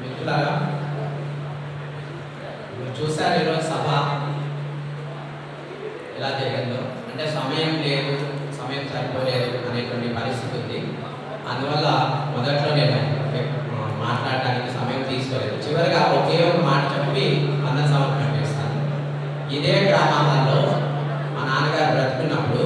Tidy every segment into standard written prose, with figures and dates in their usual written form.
మిత్రులారా, మీరు చూసారు ఈరోజు సభ ఎలా జరిగిందో. అంటే సమయం లేదు, సమయం సరిపోలేదు అనేటువంటి పరిస్థితి ఉంది. అందువల్ల మొదట్లో నేను మాట్లాడడానికి సమయం తీసుకోలేదు. చివరిగా ఒకే ఒక మాట చెప్పి అన్న సమర్పణ చేస్తాను. ఇదే గ్రామాలలో మా నాన్నగారు బ్రతుకున్నప్పుడు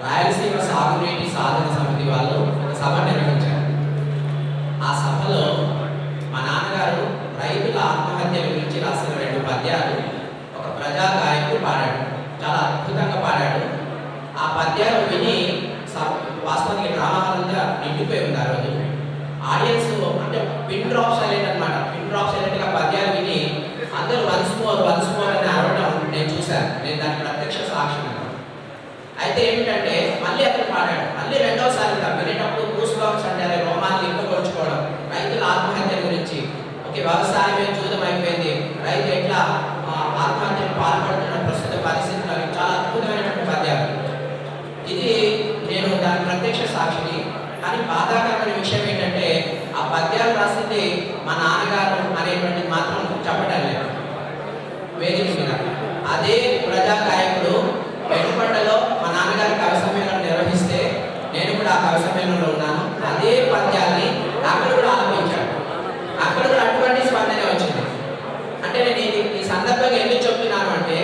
రాయలసీమ సాగునీటి సాధన సమితి వాళ్ళు ఒక సభ నిర్వహించారు. ఆ సభలో మా నాన్నగారు రైతుల ఆత్మహత్యల గురించి రాసిన 2 పద్యాలు ఒక ప్రజా గాయకుడు పాడాడు. చాలా అద్భుతంగా పాడాడు. ఆ పద్యాలు విని వాస్తవానికి గ్రామాలంతా నిండిపోయి ఉంది ఆ రోజు. ఆడియన్స్ అంటే పిన్ డ్రాప్ సైలెంట్ అనమాట. పిన్ డ్రాప్ సైలెంట్గా పద్యాలు విని అందరూ వన్స్ మోర్ అని అరవడం నేను చూశాను. నేను దానికి ప్రత్యక్ష సాక్షి. అయితే ఏమిటంటే మళ్ళీ అతను పాడాడు. మళ్ళీ రెండోసారి వినేటప్పుడు గూస్ బంప్స్ అంటే రోమాలు ఇంకొంచుకోవడం, రైతుల ఆత్మహత్య గురించి. ఓకే, వ్యవసాయమే జూదం అయిపోయింది, రైతు ఎట్లా ఆత్మహత్యకు పాల్పడుతున్న ప్రస్తుత పరిస్థితులు, అవి చాలా అద్భుతమైనటువంటి పద్యాలు. ఇది నేను దాని ప్రత్యక్ష సాక్షిని. కానీ బాధాకరమైన విషయం ఏంటంటే ఆ పద్యాలు రాసింది మా నాన్నగారు అనేటువంటిది మాత్రం చెప్పడం లేదు వేదిక మీద. అదే ప్రజా గాయకుడు వెనుకొండలో మా నాన్నగారి కవి సమ్మేళనం నిర్వహిస్తే నేను కూడా ఆ కవి సమ్మేళనంలో ఉన్నాను. అదే పద్యాన్ని అక్కడ కూడా ఆలపించాడు. అక్కడ కూడా అటువంటి స్పందన వచ్చింది. అంటే నేను ఈ సందర్భంగా ఎందుకు చెప్తున్నాను అంటే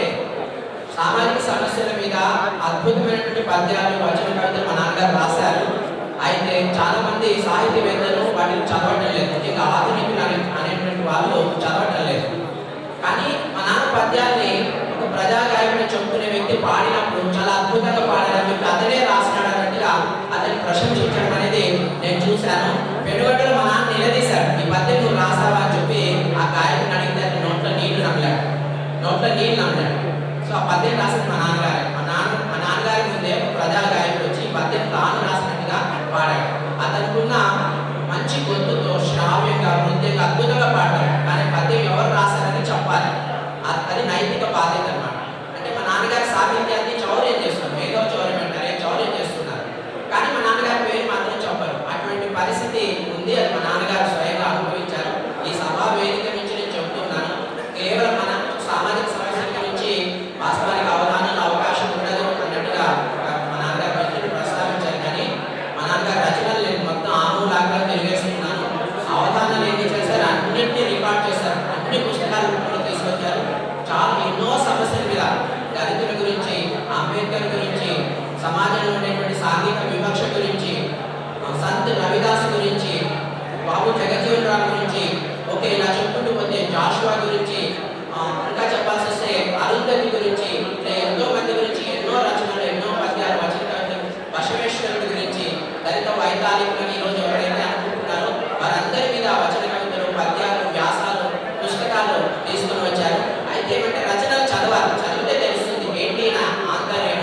సామాజిక సమస్యల మీద అద్భుతమైనటువంటి పద్యాలు, వచన కవితలు మా నాన్నగారు రాశారు. అయితే చాలా మంది సాహిత్యవేత్తలు వాటిని చదవటం లేదు, ముఖ్యంగా ఆధునికులు అనేటువంటి వాళ్ళు చదవటం లేదు. కానీ మా నాన్న పద్యాన్ని ఒక ప్రజా గాయకుడు చెప్పుకునే వ్యక్తి పాడినప్పుడు చాలా అద్భుతంగా పాడారని చెప్పి అతనే రాసినాడు అన్నట్టుగా అతన్ని ప్రశంసించడం అనేది నేను చూశాను. పెనుగొండలో మా నాన్న నిలదీశాడు, ఈ పద్యం నువ్వు రాసావా అని చెప్పి ఆ గాయకుని అడిగితే అతను నోట్లో నీళ్లు నమ్మలాడు. సో ఆ పద్యం రాసింది మా నాన్నగారు. మా నాన్నగారి ముందే ఒక ప్రజా గాయకుడు వచ్చి ఈ పద్యం తాను రాసినట్టుగా పాడాడు. అతనుకున్న మంచి గొంతుతో శ్రావ్యంగా, నృత్యంగా అద్భుతంగా పాడాడు. కానీ పద్యం ఎవరు రాశారని చెప్పాలి. అది నైతిక బాధ్యత అన్నమాట. అంటే మా నాన్నగారి సాహిత్యాన్ని చౌర్యం చేస్తున్నారు, ఏదో చౌర్యం అంటారే, చౌర్యం చేస్తున్నారు. కానీ మా నాన్నగారి పేరు మాత్రం చెప్పరు. అటువంటి పరిస్థితి ఉంది. అది మా నాన్నగారు స్వయంగా అనుభవించారు. ఈ సభా వేదిక నుంచి నేను చెబుతున్నాను, కేవలం మన సామాజిక సమస్యల గురించి వాస్తవానికి అవగాహన అవకాశం ఉండదు అన్నట్టుగా మా నాన్నగారు మిత్రులు ప్రస్తావించారు. కానీ మా నాన్నగారు రచనలు నేను మొత్తం ఆమూలాగ్గా తిరిగేస్తున్నాను. అవగాహన ఏం చేశారు, అన్నింటినీ రికార్డ్ చేశారు, అన్ని పుస్తకాలు తీసుకొచ్చారు. చాలా ఎన్నో సమస్యల మీద, దళితుల గురించి, అంబేద్కర్ గురించి, సమాజంలో ఉండేటువంటి సాంఘిక వివక్ష గురించి, సంత్ రవిదాస్ గురించి, బాబు జగజ్జీవన్ రామ్ గురించి, ఓకే ఇలా చెప్పుకుంటూ పోతే జాషువా గురించి, ఇంకా చెప్పాల్సి వస్తే అరుంధతి గురించి, ఎంతో మంది గురించి ఎన్నో రచనలు, ఎన్నో పద్యాలు, వచన కవితలు, బసవేశ్వరుడి గురించి, దళిత వైతాళికులని ఈరోజు ఎవరైతే అనుకుంటున్నారో వారందరి మీద వచన కవితలు, పద్యాలు, వ్యాసాలు, పుస్తకాలు తీసుకొని వచ్చారు. అయితే ఏమంటే రచనలు చదవాలి, చదివితే తెలుస్తుంది ఏంటి నా ఆంతర్యం.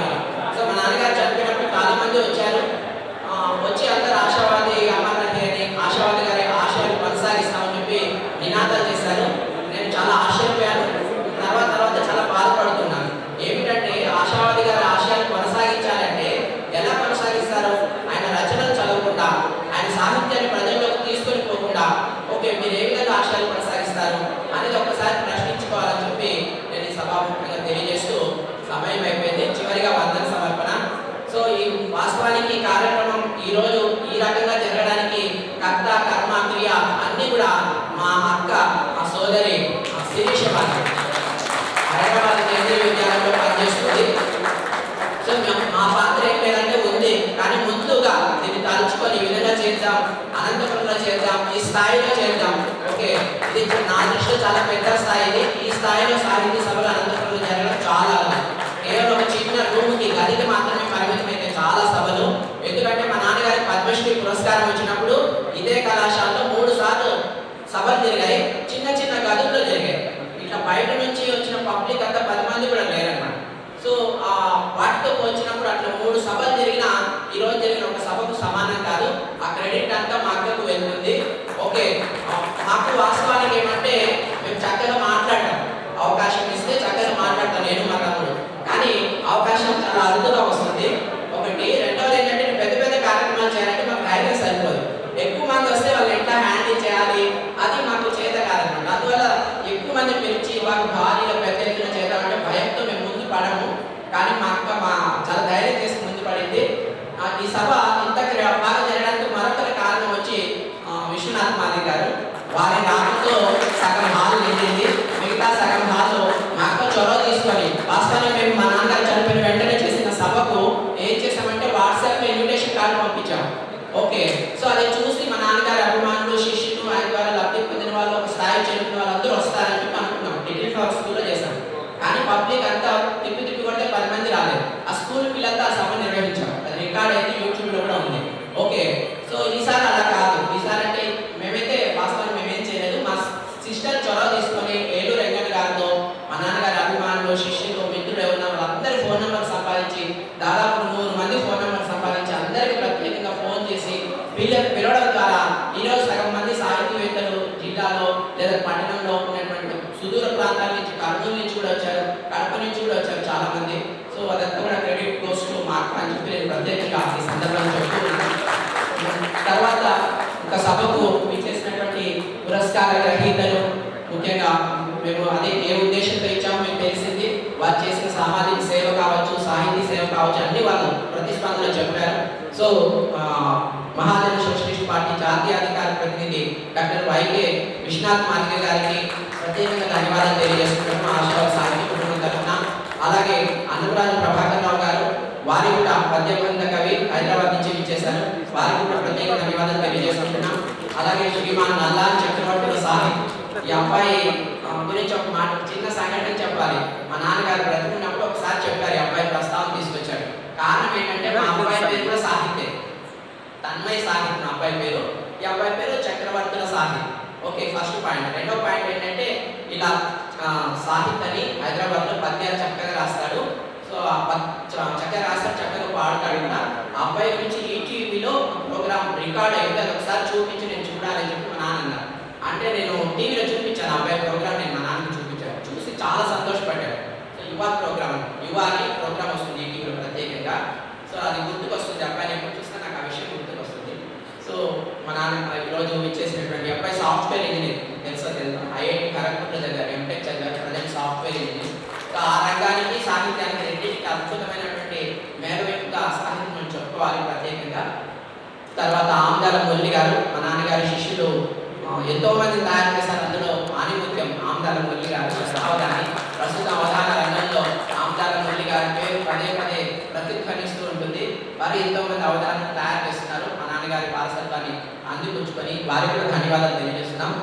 సో మా నాన్నగారు చదివినప్పుడు చాలా మంది వచ్చారు. వచ్చి అందరు ఆశావాది అమర్నాథ్ అని, ఆశావాది గారి ఆశయాలు కొనసాగిస్తామని చెప్పి నినాదాలు చేశారు. నేను చాలా ఆశ్చర్యపోయాను. తర్వాత చాలా బాధపడుతున్నాను. ఏమిటంటే ఆశావాది గారి ఆశయాలు కొనసాగించాలంటే ఎలా కొనసాగిస్తారు? ఆయన రచనలు చదవకుండా, ఆయన సాహిత్యాన్ని ప్రజల్లోకి తీసుకొని పోకుండా ఓకే మీరు ఏ విధంగా ఆశయాలు కొనసాగిస్తారు అనేది ఒక్కసారి ప్రశ్నించుకోవాలని చెప్పి నేను ఈ సభాముఖంగా తెలియజేస్తూ సమయం అయిపోయింది. చివరిగా వందన సమర్పణ. సో ఈ వాస్తవానికి కార్యక్రమం ఈరోజు ఈ రకంగా జరగడానికి కర్త, కర్మ, క్రియ అన్నీ కూడా మా అక్క, మా సోదరి శిరీష హైదరాబాద్ కేంద్రీయ విద్యాలయంలో పనిచేస్తుంది. సో మా పాత్ర ఏం లేదంటే ఉంది, కానీ ముందుగా దీన్ని తలుచుకొని ఈ విధంగా చేద్దాం, అనంతపురంలో చేద్దాం, ఈ స్థాయిలో చేద్దాం. ఓకే, ఇది నా దృష్టిలో చాలా పెద్ద స్థాయి. ఇది ఈ స్థాయిలో సాహిత్య సభలు అనంతపురంలో జరగడం చాలా కేవలం ఒక చిన్న రూమ్కి, గదికి మాత్రమే పరిమితమైతే చాలా సభలు. ఎందుకంటే మా నాన్నగారి పద్మశ్రీ పురస్కారం వచ్చినప్పుడు ఇదే కళాశాలలో 3 సార్లు సభలు జరిగాయి. చిన్న చిన్న గదుల్లో జరిగాయి. ఇట్లా బయట నుంచి వచ్చిన పబ్లిక్ అంతా 10 మంది కూడా లేరన్నమాట. సో వాటితో పోల్చినప్పుడు అట్లా 3 సభలు జరిగినా ఈరోజు జరిగిన ఒక సభకు సమానం కాదు. ఆ క్రెడిట్ అంతా మా అక్కకు వెళ్తుంది. ఓకే, మాకు వాస్తవానికి ఏమంటే మేము చక్కగా మాట్లాడతాం, అవకాశం ఇస్తే చక్కగా మాట్లాడతాం నేను మా తమ్ముడు. కానీ అవకాశం చాలా అరుదుగా వస్తుంది. ఒకటి. రెండవది ఏంటంటే పెద్ద పెద్ద కార్యక్రమాలు చేయాలంటే మాకు ధైర్యం సరిపోదు. ఎక్కువ మంది వస్తే వాళ్ళు ఎట్లా హ్యాండిల్ చేయాలి సభకు విచ్చేసినటువంటి పురస్కార గ్రహీతలు, ముఖ్యంగా మేము అదే ఏ ఉద్దేశంతో ఇచ్చామో మీకు తెలిసింది. వారు చేసిన సామాజిక సేవ కావచ్చు, సాహితీ సేవ కావచ్చు, అన్ని వాళ్ళు ప్రతిస్పందన చెప్పారు. సో మహాజన సోషలిస్ట్ పార్టీ జాతీయ అధికార ప్రతినిధి డాక్టర్ వైకే విశ్వనాథ్ మాదిగ గారికి ప్రత్యేకంగా ధన్యవాదాలు తెలియజేస్తున్నాము ఆశావాద సాహిత్య కుటుంబం తరఫున. అలాగే అన్నపురాజు ప్రభాకర్ రావు గారు, వారి కూడా పద్యబంధ కవి హైదరాబాద్ నుంచి విచ్చేశారు, వారికి కూడా ప్రత్యేక ధన్యవాదాలు తెలియజేస్తున్నాం. అలాగే శ్రీమాన్ నల్లా చక్రవర్తుల సాహిబ్, ఈ అబ్బాయి గురించి ఒక మాట, చిన్న సంఘటన చెప్పాలి. మా నాన్నగారు బ్రతుకున్నప్పుడు ఒకసారి చెప్పారు, ఈ అబ్బాయి ప్రస్తావన తీసుకొచ్చాడు. కారణం ఏంటంటే మా అబ్బాయి పేరు కూడా సాహిత్యే, తన్మయ సాహిత్ నా అబ్బాయి పేరు, ఈ అబ్బాయి పేరు Chakravartula Sahith. Okay, first point. రెండో పాయింట్ ఏంటంటే ఇలా సాహిత్ అని హైదరాబాద్లో పద్యాలు చక్కగా రాస్తాడు. సో చక్కగా రాస్తాడు, చక్కగా పాడతాడు కూడా. ఆ అబ్బాయి గురించి ఈటీవీలో ప్రోగ్రామ్ రికార్డ్ అయింది, అది ఒకసారి చూపించి నేను చూడాలని చెప్పి మా నాన్న అన్నారు. అంటే నేను టీవీలో చూపించాను అబ్బాయి ప్రోగ్రామ్, నేను మా నాన్నకి చూపించాను. చూసి చాలా సంతోషపడ్డాడు. సో యువ ప్రోగ్రామ్, యువ అని ప్రోగ్రామ్ వస్తుంది ఈటీవీలో ప్రత్యేకంగా. సో అది గుర్తుకొస్తుంది, అబ్బాయిని ఎప్పుడు చూసినా నాకు ఆ విషయం గుర్తుకొస్తుంది. సో మా నాన్న ఈరోజు ఇచ్చేసినటువంటి అబ్బాయి సాఫ్ట్వేర్ ఇంజనీర్, తెలుసా ఐఐటి ఖరగ్పూర్లో చదివారు, ఎంటెక్ చదివారు, ప్రజెంట్ సాఫ్ట్వేర్ ఇంజనీర్. సో ఆ రంగానికి సాహిత్యానికి రెండింటికి అద్భుతమైనటువంటి మేధవియుక్త సాహిత్యం చెప్పుకోవాలి ప్రత్యేకంగా. తర్వాత ఆమ్దాల మురళి గారు, మా నాన్నగారి శిష్యులు ఎంతో మంది తయారు చేశారు. అందులో ఆనిముత్యం ఆమ్దాల మురళి గారు అవధాని. ప్రస్తుత అవధాన రంగంలో ఆమ్దాల మురళి గారి పేరు పదే పదే ప్రతిధ్వనిస్తూ ఉంటుంది. వారు ఎంతో మంది అవధానాలు తయారు చేస్తున్నారు. మా నాన్నగారి వారసత్వాన్ని అందిపుచ్చుకొని వారికి కూడా ధన్యవాదాలు తెలియజేస్తున్నాం.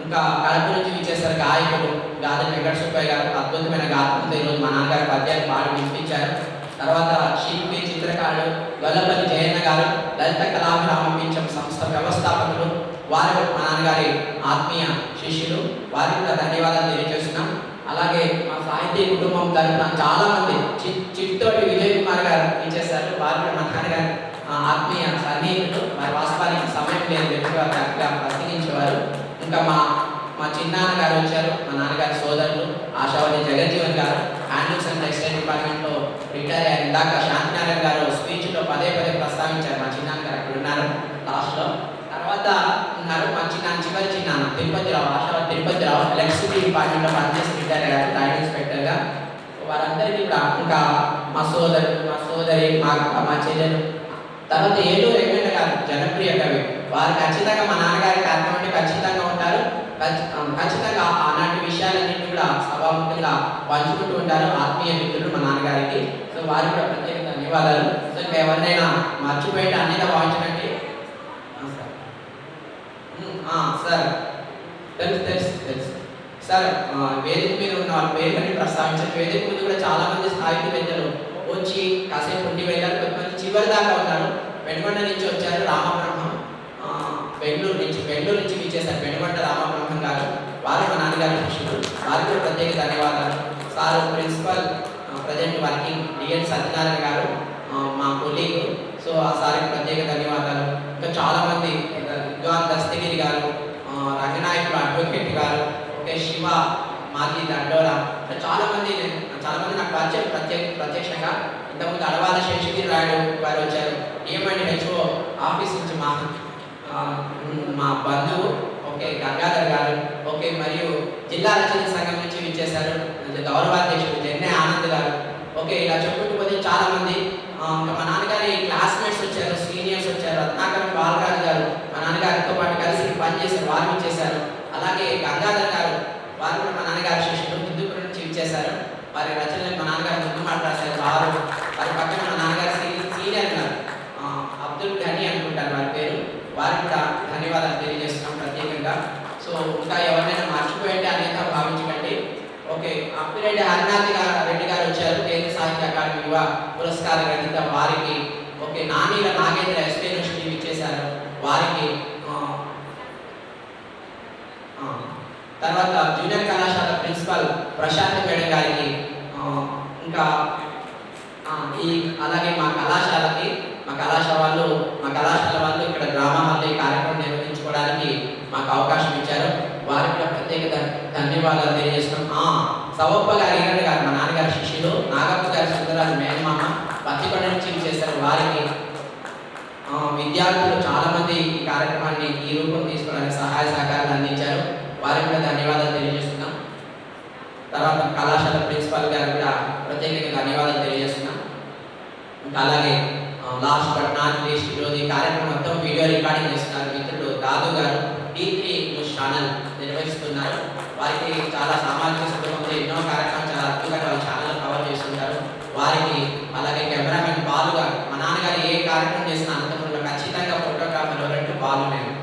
ఇంకా కడప నుంచి విచ్చేసారు గాయకులు గాదె వెంకట సుబ్బయ్య గారు, అద్భుతమైన గాత్రంతో ఈరోజు మా నాన్నగారి పద్యాలు పాడి వినిపించారు. తర్వాత శిల్పి చిత్రకారుడు గొల్లపల్లి జయన్న గారు, లలిత కళాభిరామపించం సంస్థ వ్యవస్థాపకులు, వారు మా నాన్నగారి ఆత్మీయ శిష్యులు, వారికి కూడా ధన్యవాదాలు తెలియజేస్తున్నాం. అలాగే మా సాహితీ కుటుంబం తరఫున చాలా మంది, చిట్టోటి విజయ్ కుమార్ గారు ఇచ్చేసారు, వారు కూడా మా నాన్నగారి ఆత్మీయ సన్నిహితులు. వారి వాస్తవానికి సమయం లేదు, వ్యక్తిగా చక్కగా ప్రసంగించేవారు. ఇంకా మా చిన్నాన్న గారు వచ్చారు, మా నాన్నగారి సోదరులు ఆశావతి జగజ్జీవన్ గారు, హ్యాండ్లూమ్స్ అండ్ టెక్స్టైల్ డిపార్ట్మెంట్లో రిటైర్ అయ్యారు. ఇందాక శాంతినారాయణ గారు స్పీచ్లో పదే పదే ప్రస్తావించారు, మా చిన్నాన్న గారు అక్కడ ఉన్నారు లాస్ట్లో. తర్వాత ఉన్నారు మా చివరి చిన్నాన్న తిరుపతిరావు, ఆశావతి తిరుపతిరావు, ఎలక్ట్రిసిటీ డిపార్ట్మెంట్లో పనిచేసి రిటైర్ అయ్యారు లైన్ ఇన్స్పెక్టర్గా. వారందరికీ కూడా, ఇంకా మా సోదరుడు, మా సోదరి, మా చెల్లెలు. తర్వాత ఏలూరు వెంకట గారు జనప్రియ కవి, వారు ఖచ్చితంగా మా నాన్నగారి కార్యక్రమం ఖచ్చితంగా ఉంటారు. ఖచ్చితంగా ఆనాటి విషయాలన్నింటినీ కూడా సభాముఖంగా పంచుకుంటూ ఉంటారు, ఆత్మీయ మిత్రులు మా నాన్నగారికి. సో వారికి కూడా ప్రత్యేక ధన్యవాదాలు. సో ఇంకా ఎవరినైనా మర్చిపోయి అన్నిగా భావించకండి సార్. తెలుసు తెలుసు తెలుసు సార్. వేదిక మీద ఉన్న వాళ్ళ పేర్లని ప్రస్తావించారు. వేదిక ముందు కూడా చాలా మంది సాహిత్యవేత్తలు వచ్చి కాసేపు ఉండి వెళ్ళారు, కొంతమంది చివరి దాకా ఉన్నారు. వెనుకొండ నుంచి వచ్చారు రామబ్రహ్మం, బెంగళూరు నుంచి విచ్చేశారు వెనుకొండ రామబ్రహ్మం గారు, వారు మా నాన్నగారి శిష్యులు, వారికి కూడా ప్రత్యేక ధన్యవాదాలు. Sir principal present working DN Satyanarayana garu, మా కొలీగ్. సో ఆ సార్కి ప్రత్యేక ధన్యవాదాలు. ఇంకా చాలామంది, విద్వాన్ దస్తగిరి గారు, రంగనాయకుడు అడ్వకేట్ గారు, ఓకే శివ మాజీ దండోరా, చాలామంది నాకు పరిచయం ప్రత్యక్షంగా. ఇంతకుముందు అడవాల శేషగిరి రాయుడు గారు వచ్చారు, డిఎంఐడిహెచ్ఓ ఆఫీస్ నుంచి మా బంధువు, ఓకే గంగాధర్ గారు, ఓకే మరియు జిల్లా రచన సంఘం నుంచి విచ్చేశారు గౌరవాధ్యక్షుడు జెన్నే ఆనంద్ గారు. ఓకే ఇలా చెప్పుకుంటూ పోతే చాలా మంది. మా నాన్నగారి క్లాస్మేట్స్ వచ్చారు, సీనియర్స్ వచ్చారు, రత్నాకరం బాలరాజు గారు మా నాన్నగారితో పాటు కలిసి పనిచేశారు, వారు ఇచ్చేశారు. అలాగే గంగాధర్ గారు, వారు కూడా మా నాన్నగారి శిష్యులు, హిందూపురం నుంచి ఇచ్చేశారు. వారి రచనలు మా నాన్నగారు ముందు మాట రాశారు. వారి పక్కన మా నాన్నగారి సీనియర్ గారు అబ్దుల్ ఘనీ అనుకుంటారు వారి పేరు, వారికి కూడా ధన్యవాదాలు తెలియజేస్తున్నాం ప్రత్యేకంగా. సో ఇంకా ఎవరైనా మర్చిపోయింటే అనేక భావించకండి. ఓకే అప్పిరెడ్డి హరినాథ్ రెడ్డి గారు వచ్చారు, కేంద్ర సాహిత్య అకాడమీ యువ పురస్కార గ్రహీత, వారికి. ఓకే నానీల నాగేంద్ర ఎస్పీ యూనివర్సిటీ ఇచ్చేశారు, వారికి. తర్వాత జూనియర్ కళాశాల ప్రిన్సిపల్ ప్రశాంత్ మేడం గారికి. ఇంకా అలాగే మా కళాశాల వాళ్ళు ఇక్కడ గ్రామాల్లో ఈ కార్యక్రమం నిర్వహించుకోవడానికి మాకు అవకాశం ఇచ్చారు, వారికి కూడా ప్రత్యేక ధన్యవాదాలు తెలియజేస్తున్నాం. సవప్ప గారు మా నాన్నగారి శిష్యులు, నాగప్ప గారి సుందరాజు మేనమామ, పత్తికొండ నుంచి చేశారు, వారికి. విద్యార్థులు చాలామంది ఈ కార్యక్రమాన్ని ఈ రూపం తీసుకోవడానికి సహాయ సహకారాలు అందించారు. వారికి కూడా ధన్యవాదాలు తెలియజేస్తున్నాం. తర్వాత కళాశాల ప్రిన్సిపాల్ గారు కూడా ప్రత్యేకంగా ధన్యవాదాలు తెలియజేస్తున్నాం. ఇంకా అలాగే లాస్ట్ బట్ నాట్ లీస్ట్ ఈరోజు ఈ కార్యక్రమం మొత్తం వీడియో రికార్డింగ్ చేస్తున్నారు మిత్రుడు దాదు గారు. D3 న్యూస్ ఛానల్ నిర్వహిస్తున్నారు. వారికి చాలా సామాజిక సందర్భంలో ఎన్నో కార్యక్రమాలు చాలా అద్భుతంగా వాళ్ళ ఛానల్ కవర్ చేస్తుంటారు. వారికి అలాగే కెమెరామెన్ బాలు గారు, మా నాన్నగారు ఏ కార్యక్రమం చేసినా అనంతపురంలో ఖచ్చితంగా ఫోటోగ్రాఫర్ ఎవరంటే బాలు నేను.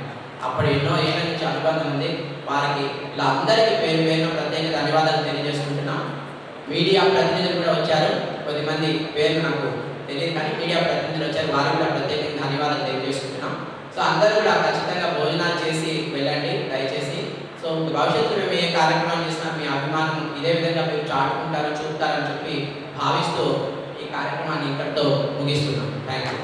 అప్పుడు ఎన్నో ఏళ్ళ నుంచి అనుబంధం ఉంది. వారికి ఇలా అందరికీ పేరు పేరున ప్రత్యేక ధన్యవాదాలు తెలియజేసుకుంటున్నాం. మీడియా ప్రతినిధులు కూడా వచ్చారు. కొద్దిమంది పేర్లు నాకు తెలియదు కానీ మీడియా ప్రతినిధులు వచ్చారు. వారికి కూడా ప్రత్యేకంగా ధన్యవాదాలు తెలియజేసుకుంటున్నాం. సో అందరూ కూడా ఖచ్చితంగా భోజనాలు చేసి వెళ్ళండి దయచేసి. సో భవిష్యత్తులో మేము ఏ కార్యక్రమం చేసినా మీ అభిమానం ఇదే విధంగా మీరు చాటుకుంటారు చూపుతారని చెప్పి భావిస్తూ ఈ కార్యక్రమాన్ని ఇక్కడితో ముగిస్తున్నాం. Thank you.